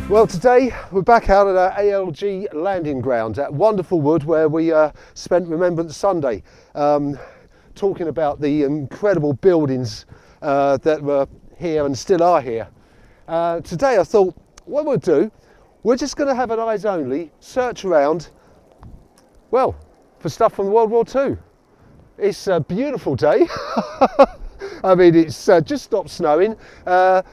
Well, today we're back out at our ALG landing ground at Wonderful Wood, where we spent Remembrance Sunday talking about the incredible buildings that were here and still are here. Today I thought what we'll do, we're just going to have an eyes only search around, well, for stuff from World War II. It's a beautiful day. I mean, it's just stopped snowing, but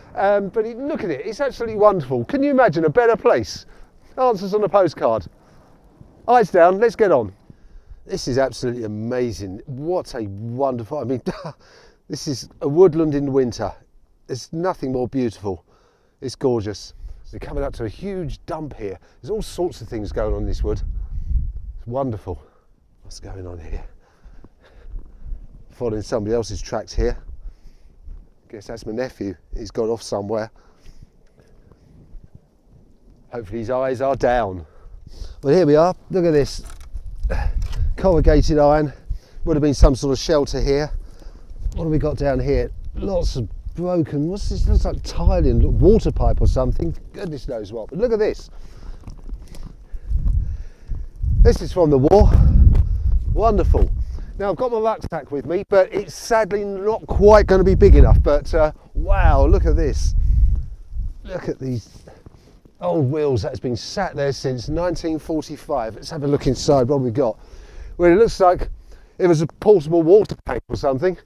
look at it, it's absolutely wonderful. Can you imagine a better place? Answers on a postcard. Eyes down, let's get on. This is absolutely amazing. What a wonderful, I mean, this is a woodland in winter. There's nothing more beautiful. It's gorgeous. We're coming up to a huge dump here. There's all sorts of things going on in this wood. It's wonderful. What's going on here? Following somebody else's tracks here. Guess that's my nephew. He's gone off somewhere. Hopefully his eyes are down. Well, here we are. Look at this. Corrugated iron. Would have been some sort of shelter here. What have we got down here? Lots of broken, what's this? Looks like tiling, water pipe or something. Goodness knows what. But look at this. This is from the war. Wonderful. Now I've got my rucksack with me, but it's sadly not quite going to be big enough. But wow, look at this. Look at these old wheels that's been sat there since 1945. Let's have a look inside. What have we got? Well, it looks like it was a portable water tank or something.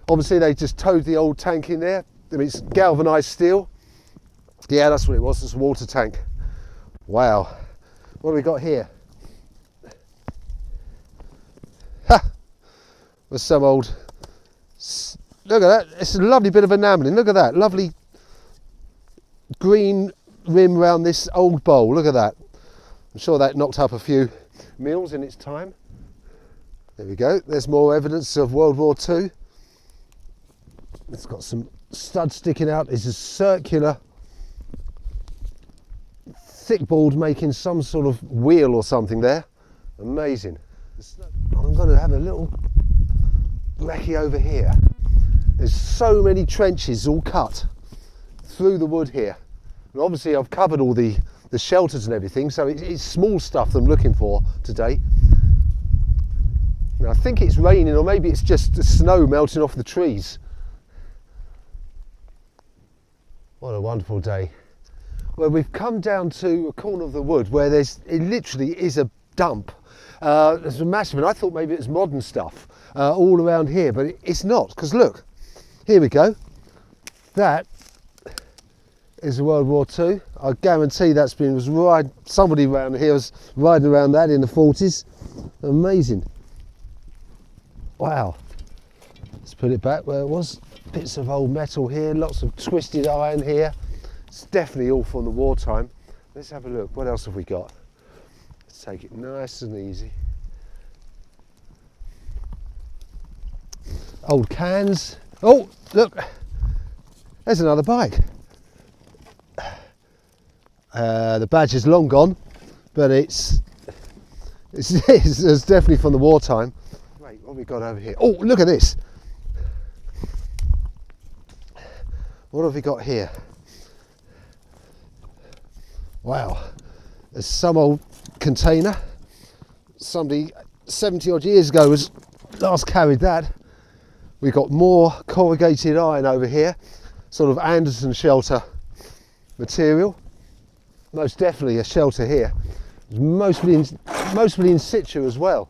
Obviously they just towed the old tank in there. I mean, it's galvanised steel. Yeah, that's what it was. It's a water tank. Wow. What have we got here? With some old, look at that, it's a lovely bit of enamelling, look at that, lovely green rim around this old bowl, look at that. I'm sure that knocked up a few meals in its time. There we go, there's more evidence of World War II. It's got some studs sticking out, it's a circular thick board making some sort of wheel or something there. Amazing. I'm going to have a little recce over here. There's so many trenches all cut through the wood here, and obviously I've covered all the shelters and everything, so it's small stuff that I'm looking for today. Now I think it's raining, or maybe it's just the snow melting off the trees. What a wonderful day. Well, we've come down to a corner of the wood where it literally is a dump. There's a massive, and I thought maybe it's modern stuff all around here, but it's not, because look, here we go. That is World War II. I guarantee somebody around here was riding around that in the 40s. Amazing. Wow. Let's put it back where it was. Bits of old metal here, lots of twisted iron here. It's definitely all from the wartime. Let's have a look. What else have we got? Let's take it nice and easy. Old cans. Oh, look, there's another bike. The badge is long gone, but it's definitely from the wartime. Wait, what have we got over here? Oh, look at this. What have we got here? Wow, there's some old container. Somebody 70 odd years ago was last carried that. We've got more corrugated iron over here, sort of Anderson shelter material. Most definitely a shelter here. It's mostly in situ as well.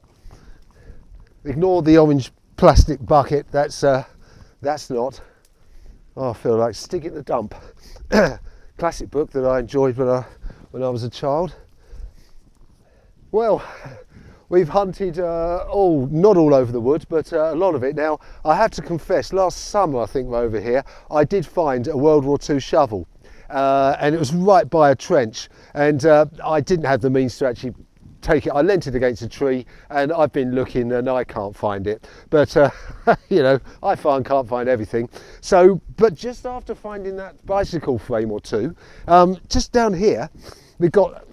Ignore the orange plastic bucket. That's not. Oh, I feel like sticking the dump. Classic book that I enjoyed when I was a child. Well, we've hunted not all over the wood, but a lot of it. Now, I have to confess, last summer I think we're over here, I did find a World War II shovel, and it was right by a trench, and I didn't have the means to actually take it. I leant it against a tree, and I've been looking and I can't find it, but you know, can't find everything. So, but just after finding that bicycle frame or two, just down here we've got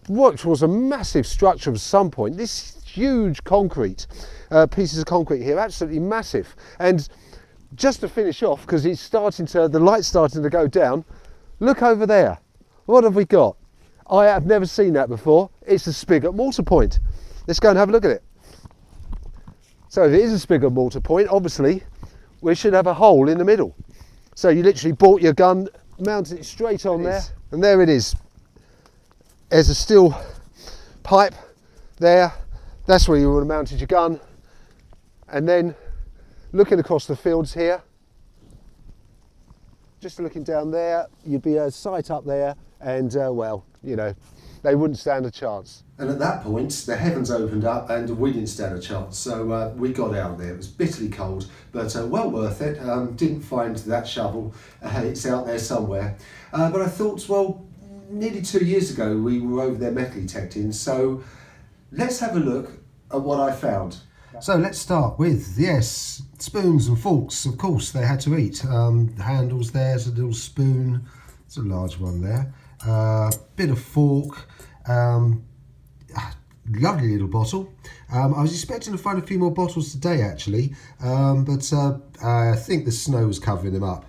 what was a massive structure of some point. This huge concrete pieces of concrete here, absolutely massive. And just to finish off, because it's the light's starting to go down, look over there. what have we got? I have never seen that before. It's a spigot mortar point. Let's go and have a look at it. So if it is a spigot mortar point, obviously we should have a hole in the middle. So you literally bought your gun, mounted it straight on there, and there it is. There's a steel pipe there. That's where you would have mounted your gun. And then looking across the fields here, just looking down there, you'd be a sight up there, and well, you know, they wouldn't stand a chance. And at that point, the heavens opened up and we didn't stand a chance. So we got out there. It was bitterly cold, but well worth it. Didn't find that shovel. It's out there somewhere. But I thought, well, nearly 2 years ago, we were over there metal detecting. So let's have a look at what I found. So let's start with, yes, spoons and forks. Of course, they had to eat. The handles there's a little spoon. It's a large one there. Bit of fork. Lovely little bottle. I was expecting to find a few more bottles today actually, but I think the snow was covering them up.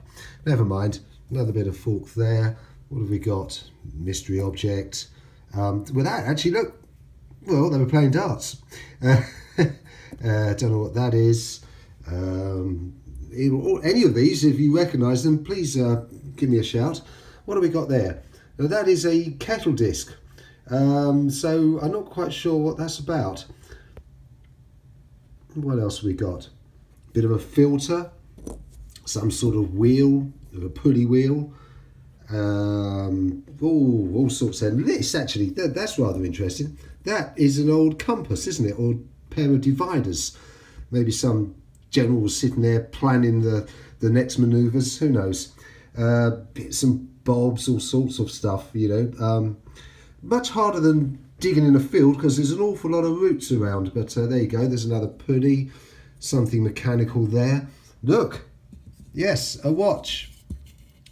Never mind. Another bit of fork there. What have we got? Mystery object. With that, actually, look. Well, they were playing darts. Don't know what that is. Any of these, if you recognise them, please give me a shout. What have we got there? Now, that is a kettle disc. So I'm not quite sure what that's about. What else have we got? Bit of a filter, some sort of wheel, a pulley wheel. All sorts of this actually. That's rather interesting. That is an old compass, isn't it? Or pair of dividers. Maybe some general was sitting there planning the next manoeuvres. Who knows? Bits and bobs, all sorts of stuff. You know. Much harder than digging in a field because there's an awful lot of roots around. But there you go. There's another pulley. Something mechanical there. Look. Yes, a watch.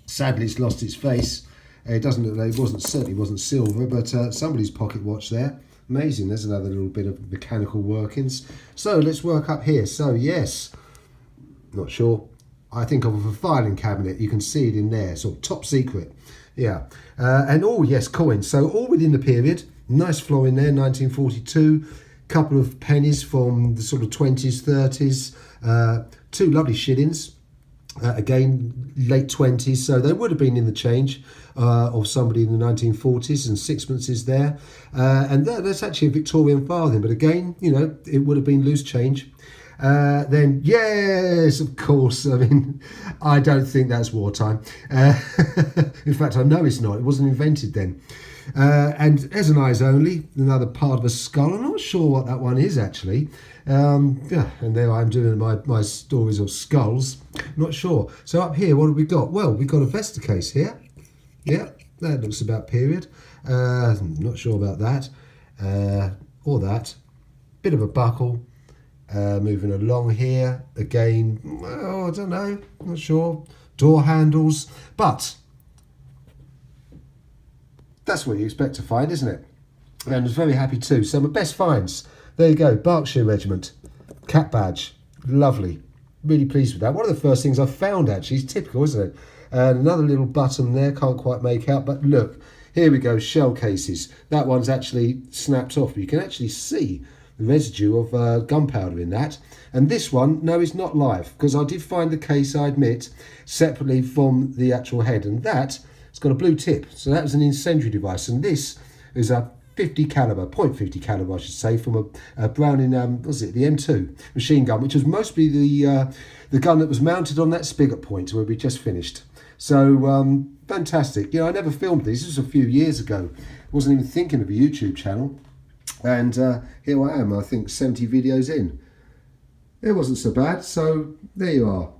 Sadly, it's lost its face. It doesn't look like it certainly wasn't silver, but somebody's pocket watch there. Amazing. There's another little bit of mechanical workings. So let's work up here. So yes, not sure. I think of a filing cabinet. You can see it in there. Sort of top secret. Yeah. And oh yes, coins. So all within the period. Nice floor in there, 1942. Couple of pennies from the sort of 20s, 30s. Two lovely shillings. Again, late 20s, so they would have been in the change of somebody in the 1940s, and sixpences there. And that's actually a Victorian farthing, but again, you know, it would have been loose change. Then, yes, of course, I mean, I don't think that's wartime. In fact, I know it's not. It wasn't invented then. And as an eyes only, another part of a skull. I'm not sure what that one is actually. Yeah, and there I am doing my stories of skulls. Not sure. So up here, what have we got? Well, we've got a Vesta case here. Yeah, that looks about period. Not sure about that. Or that. Bit of a buckle. Moving along here. Again, well, I don't know. Not sure. Door handles. But that's what you expect to find, isn't it? And I was very happy too. So my best finds. There you go, Berkshire Regiment, cap badge, lovely. Really pleased with that. One of the first things I found actually, is typical, isn't it? And another little button there, can't quite make out, but look, here we go, shell cases. That one's actually snapped off, but you can actually see the residue of gunpowder in that. And this one, no, is not live, because I did find the case, I admit, separately from the actual head, and that, it's got a blue tip, so that was an incendiary device, and this is a .50 caliber, I should say, from a Browning, was it the M2 machine gun, which was mostly the gun that was mounted on that spigot point where we just finished. So fantastic. You know, I never filmed these. This was a few years ago. Wasn't even thinking of a YouTube channel, and here I am. I think 70 videos in. It wasn't so bad. So there you are.